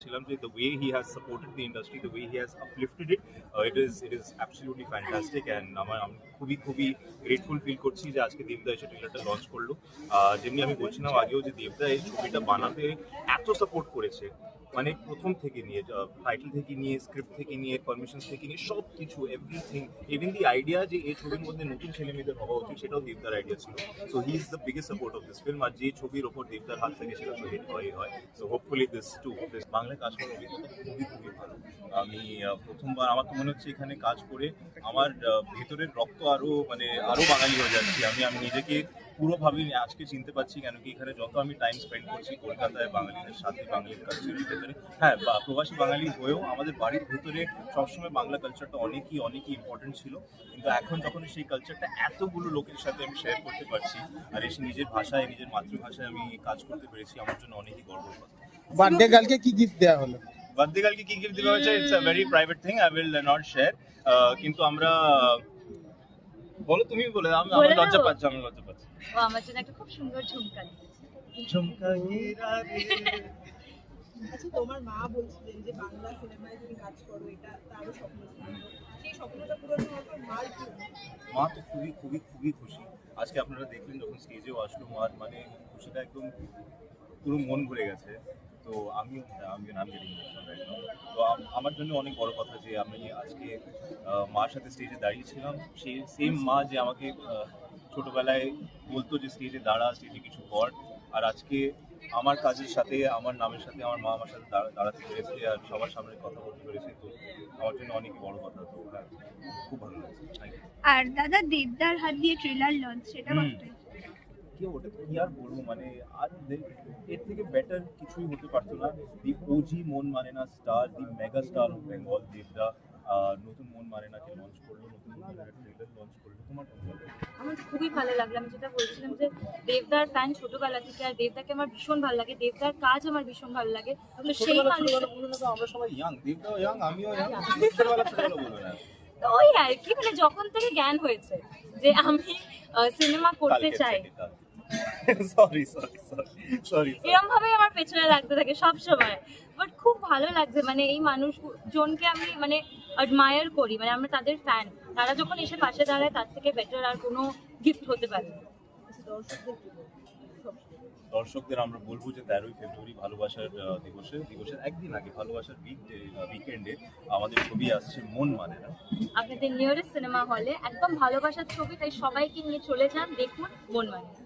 দেখছিলাম যে the way he has supported the industry, the way he has uplifted it, it is absolutely fantastic and আমি খুবই খুবই grateful feel করছি যে আজকে দেবদা এসে ট্রেলারটা লঞ্চ করলো। যেমনি আমি বলছিলাম আগেও যে দেবদা এই ছবিটা বানাতে এত সাপোর্ট করেছে, মানে প্রথম থেকে নিয়ে টাইটেল থেকে নিয়ে স্ক্রিপ্ট থেকে নিয়ে পারমিশন থেকে নিয়ে সব কিছু এভরিথিং, ইভেন দি আইডিয়া যে এই ছবির মধ্যে নতুন ছেলেমেয়েদের হওয়া উচিত সেটাও দেবদার আইডিয়া ছিল। So he is the biggest support of this film. আর যে ছবির ওপর দেবদার হাত থেকে সেটা তো হিট হয়। সো হোপফুলি দিস বাংলায় কাজ করার অভিজ্ঞতা খুবই খুবই ভালো। আমি প্রথমবার আমার তো মনে হচ্ছে এখানে কাজ করে আমার ভেতরের রক্ত আরো বাঙালি হয়ে যাচ্ছি। আমি নিজেকে পুরোভাবে আজকে চিনতে পারছি, কেন কি এখানে যত আমি টাইম স্পেন্ড করছি কলকাতায় বাঙালিদের সাথে, বাঙালির কালচারের ভেতরে, হ্যাঁ বা প্রবাসী বাঙালি হয়েও আমাদের বাড়ির ভেতরে সবসময় বাংলা কালচারটা অনেকই ইম্পর্টেন্ট ছিল। কিন্তু এখন যখন সেই কালচারটা এতগুলো লোকের সাথে আমি শেয়ার করতে পারছি আর এসে নিজের ভাষায়, নিজের মাতৃভাষায় আমি কাজ করতে পেরেছি, আমার জন্য অনেকই গর্বের কথা। বার্থডে গার্লকে কি গিফট দেওয়া হলো? বার্থডে গার্লকে কি গিফট দেওয়া হয়েছে, it's a very private thing, I will not share. কিন্তু আমরা বলো, তুমি বলে, আমি লজ্জা পাচ্ছি। ও আমার জন্য একটা খুব সুন্দর ঝুমকা দিয়েছে। ঝুমকা গিরা রে। আচ্ছা, তোমার মা বলছিলেন যে বাংলা সিনেমায় তুমি কাজ করো, এটা তারও স্বপ্ন ছিল। সেই স্বপ্নটা পূরণ হওয়ার পর মার কি? মা তো খুবই খুবই খুবই খুশি। আজকে আপনারা দেখলেন যখন স্টেজেও আসলো, মার মানে খুশিটা একদম পুরো মন ভরে গেছে। তো আমি তো আমার জন্য অনেক বড় কথা যে আমি আজকে মার সাথে স্টেজে দাঁড়িয়েছিলাম। সেই সেম মা যে আমাকে ছোটবেলায় বলতো যে স্টেজে দাঁড়া, স্টেজে কিছু কর, আর আজকে আমার কাজের সাথে, আমার নামের সাথে আমার মা আমার সাথে দাঁড়াতে পেরেছে আর সবার সামনে কথা বলতে পেরেছে। তো আমার জন্য অনেক বড় কথা। তো হ্যাঁ, খুব ভালো লাগছে। আর দাদা দেবদার হাত দিয়ে ট্রেলার লঞ্চ, সেটা কতটা ওটা তো কি আর বলবো, মানে আর এর থেকে বেটার কিছুই হতে পারতো না। দি ওজি মন মানে না star, the mega star of Bengal দেবদা নতুন মন মানে না কে লঞ্চ করলো, নতুন মন মানে না ট্রেলার লঞ্চ করলো। তোমার আমার খুবই ভালো লাগলো। আমি যেটা বলছিলাম যে দেবদার ফ্যান ছোটবেলা থেকে, আর দেবদাকে আমার ভীষণ ভালো লাগে, দেবদার কাজ আমার ভীষণ ভালো লাগে। তো সেই আমরা সবাই ইয়াং, দেবদাও ইয়াং, আমিও ইয়াং, ছোটবেলা বলবো না। তো ওই আর কি, মানে যখন থেকে জ্ঞান হয়েছে যে আমি সিনেমা করতে চাই, এরকম ভাবে আমার পেছনে লাগতে থাকে সব সময়। বাট খুব ভালো লাগছে, মানে এই মানুষজনকে আমি মানে অ্যাডমায়ার করি, মানে আমরা তাদের ফ্যান। তারা যখন এসে পাশে দাঁড়ায় তার থেকে বেটার আর কোনো গিফট হতে পারে না। দর্শকদের আমরা বলবো যে 13ই ফেব্রুয়ারি ভালোবাসার দিবসের একদিন আগে, ভালোবাসার উইকেন্ডে আমাদের ছবি আসছে মন মানে না, আপনাদের নিয়ারেস্ট সিনেমা হলে একদম ভালোবাসার ছবি, তাই সবাইকে নিয়ে চলে যান, দেখুন মন মানে না।